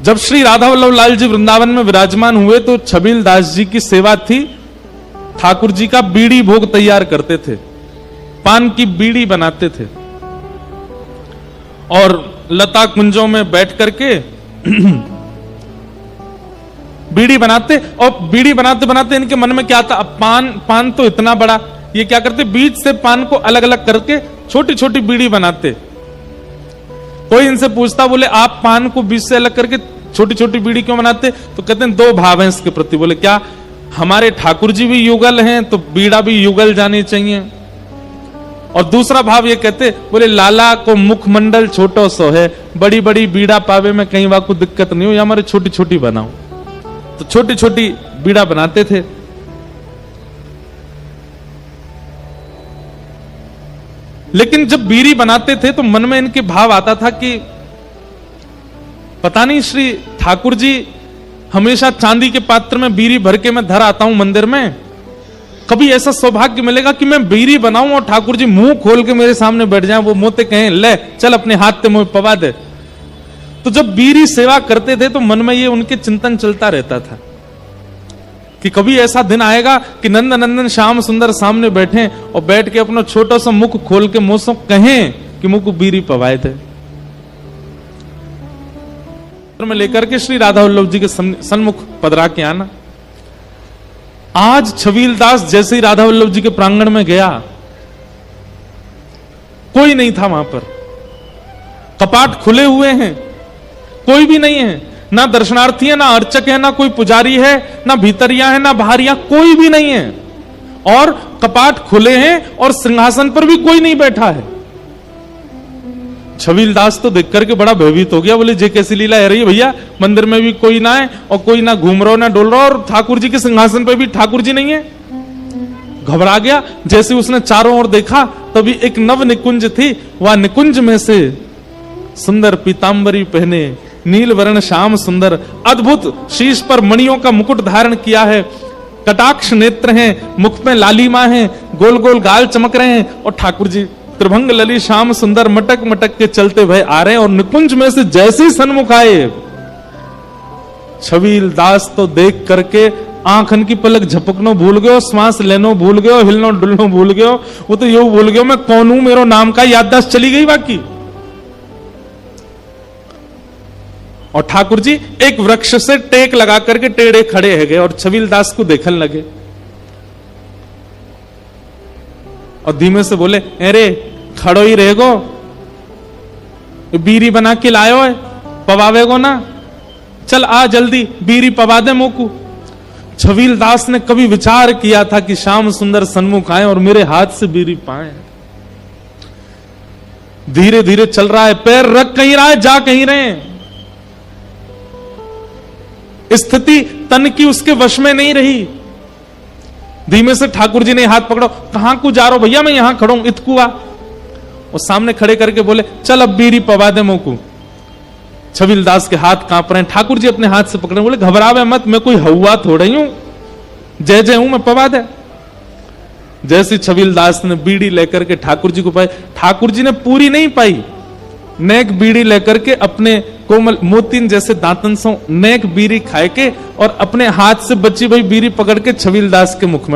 जब श्री राधा वल्लभ लाल जी वृंदावन में विराजमान हुए तो छबील दास जी की सेवा थी। ठाकुर जी का बीड़ी भोग तैयार करते थे, पान की बीड़ी बनाते थे और लता कुंजों में बैठ करके बीड़ी बनाते। और बीड़ी बनाते बनाते इनके मन में क्या था, अब पान तो इतना बड़ा, ये क्या करते, बीच से पान को अलग अलग करके छोटी छोटी बीड़ी बनाते। कोई इनसे पूछता, बोले आप पान को बीच से अलग करके छोटी छोटी बीड़ी क्यों बनाते? तो कहते हैं दो भाव हैं इसके प्रति। बोले क्या, हमारे ठाकुर जी भी युगल हैं तो बीड़ा भी युगल जानी चाहिए। और दूसरा भाव ये कहते, बोले लाला को मुखमंडल छोटो सो है, बड़ी बड़ी बीड़ा पावे में कहीं वाको दिक्कत नहीं हो, या हमारे छोटी छोटी बनाओ। तो छोटी छोटी बीड़ा बनाते थे। लेकिन जब बीड़ी बनाते थे तो मन में इनके भाव आता था कि पता नहीं श्री ठाकुर जी हमेशा चांदी के पात्र में बीड़ी भर के मैं धर आता हूं मंदिर में, कभी ऐसा सौभाग्य मिलेगा कि मैं बीड़ी बनाऊं और ठाकुर जी मुंह खोल के मेरे सामने बैठ जाएं, वो मोते कहें ले चल अपने हाथ से मुझे पवा दे। तो जब बीड़ी सेवा करते थे तो मन में ये उनके चिंतन चलता रहता था कि कभी ऐसा दिन आएगा कि नंद नंदन श्याम सुंदर सामने बैठे और बैठ के अपना छोटा सा मुख खोल के मुंह से कहें कि मुंह को बीड़ी पवाए थे। में लेकर के श्री राधा वल्लभ जी के सन्मुख पधरा के आना। आज छबील दास जैसे ही राधा वल्लभ जी के प्रांगण में गया, कोई नहीं था वहां पर, कपाट खुले हुए हैं, कोई भी नहीं है, ना दर्शनार्थी है, ना अर्चक है, ना कोई पुजारी है, ना भीतरिया है, ना बाहरिया, कोई भी नहीं है। और कपाट खुले हैं और सिंहासन पर भी कोई नहीं बैठा है। छबील दास तो देख करके बड़ा भयभीत हो गया। बोले जे कैसी लीला है रही है भैया, मंदिर में भी कोई ना है और कोई ना घूम रहा ना डोल रहा, और ठाकुर जी के सिंहासन पर भी ठाकुर जी नहीं है। घबरा गया। जैसे उसने चारों ओर देखा तभी एक नव निकुंज थी, वह निकुंज में से सुंदर पीतांबरी पहने, नील वर्ण श्याम सुंदर, अद्भुत शीश पर मणियों का मुकुट धारण किया है, कटाक्ष नेत्र हैं, मुख में लालिमा है, गोल गोल गाल चमक रहे हैं, और ठाकुर जी त्रिभंग लली श्याम सुंदर मटक मटक के चलते भय आ रहे हैं। और निकुंज में से जैसे ही सन्मुख आए, छबील दास तो देख करके आंखन की पलक झपकनो भूल गयो, श्वास लेनो भूल गयो, हिलनो डुलनो भूल गयो। वो तो यो भूल गयो मैं कौन हूं, मेरो नाम का याददाश्त चली गई बाकी। और ठाकुर जी एक वृक्ष से टेक लगा करके टेढ़े खड़े है गए और छबील दास को देखने लगे और धीमे से बोले, अरे खड़ो ही रहेगो, बीरी बना के लायो है, पवावेगो ना, चल आ जल्दी बीरी पवा दे मोकू। छबील दास ने कभी विचार किया था कि श्याम सुंदर सन्मुख आए और मेरे हाथ से बीरी पाए। धीरे धीरे चल रहा है, पैर रख कहीं रहा है, जा कहीं रहे हैं। स्थिति तन की उसके वश में नहीं रही। धीमे से ठाकुर जी ने हाथ पकड़ो, कहां को जा रहे हो भैया, मैं यहां खड़ा हूं, इतकू आ। और सामने खड़े करके बोले, चल अब बीड़ी पवा दे मोकू। छबील दास के हाथ कांप रहे हैं, ठाकुर जी अपने हाथ से पकड़े, बोले घबरावे मत, मैं कोई हवा थोड़ा ही हूं, जय जय हूं मैं, पवा दे। जैसे छबील दास ने बीड़ी लेकर के ठाकुर जी को पाई, ठाकुर जी ने पूरी नहीं पाई, नेक बीड़ी लेकर के अपने कोमल मोतीन जैसे दांतन से नेक बीड़ी खाए के और अपने हाथ से बची हुई बीड़ी पकड़ के छबील दास के मुख में